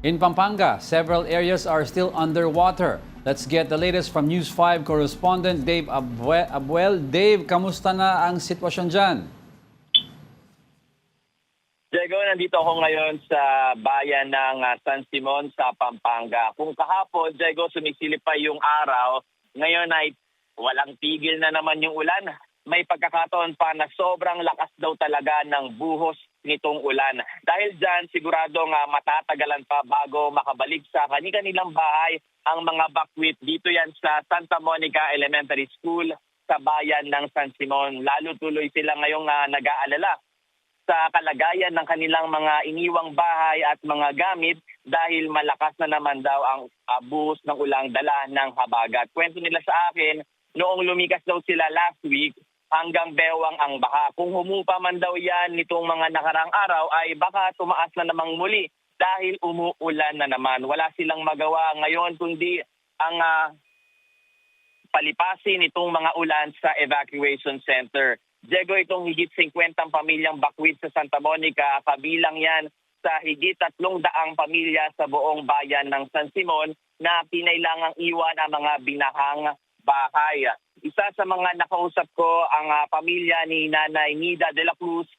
In Pampanga, several areas are still underwater. Let's get the latest from News 5 correspondent Dave Abuel. Dave, kamusta na ang sitwasyon dyan? Diego, nandito ako ngayon sa bayan ng San Simon sa Pampanga. Kung kahapon, Diego, sumisilip pa yung araw, ngayon ay walang tigil na naman yung ulan. May pagkakataon pa na sobrang lakas daw talaga ng buhos nitong ulan. Dahil dyan, siguradong matatagalan pa bago makabalik sa kanilang bahay ang mga bakwit. Dito yan sa Santa Monica Elementary School sa bayan ng San Simon. Lalo tuloy sila ngayong nag-aalala sa kalagayan ng kanilang mga iniwang bahay at mga gamit dahil malakas na naman daw ang buhos ng ulang dala ng habagat. Kwento nila sa akin, noong lumikas daw sila last week, hanggang bewang ang baha. Kung humupa man daw yan nitong mga nakarang araw ay baka tumaas na namang muli dahil umuulan na naman. Wala silang magawa ngayon kundi ang palipasin itong mga ulan sa evacuation center. Diego, itong higit 50 pamilyang bakwit sa Santa Monica, kabilang yan sa higit 300 pamilya sa buong bayan ng San Simon na pinailangang iwan ang mga binahang bahay. Isa sa mga nakausap ko ang pamilya ni Nanay Nida de la Cruz.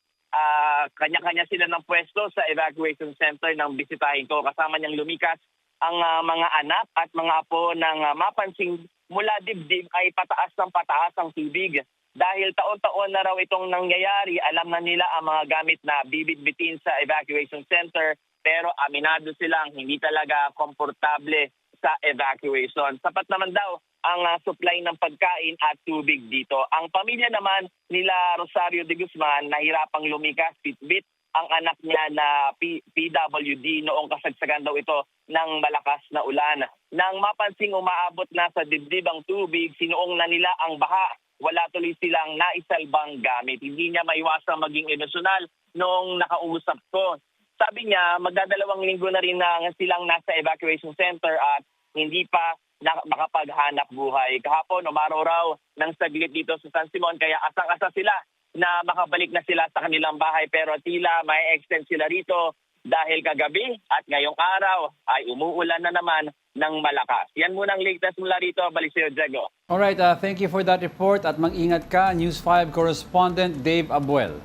Kanya-kanya sila ng pwesto sa evacuation center ng bisitahin ko. Kasama niyang lumikas ang mga anak at mga apo ng mapansing mula dibdib ay pataas ng pataas ang tubig. Dahil taon-taon na raw itong nangyayari, alam na nila ang mga gamit na bibitbitin sa evacuation center pero aminado silang hindi talaga komportable sa evacuation. Sapat naman daw ang supply ng pagkain at tubig dito. Ang pamilya naman nila Rosario de Guzman nahirapang lumikas, bitbit ang anak niya na PWD noong kasagsagan daw ito ng malakas na ulan. Nang mapansing umaabot na sa dibdib ang tubig, sinuong na nila ang baha. Wala tuloy silang naisalbang gamit. Hindi niya maiwasang maging emosyonal noong nakausap ko. Sabi niya, magdadalawang linggo na rin na silang nasa evacuation center at hindi pa makapaghanap buhay. Kahapon, umaraw raw ng saglit dito sa San Simon, kaya asang-asa sila na makabalik na sila sa kanilang bahay. Pero tila may extend sila rito dahil kagabi at ngayong araw ay umuulan na naman ng malakas. Yan muna ang latest mula rito. Balik sa'yo, Diego. Alright, thank you for that report at mag-ingat ka, News 5 correspondent Dave Abuel.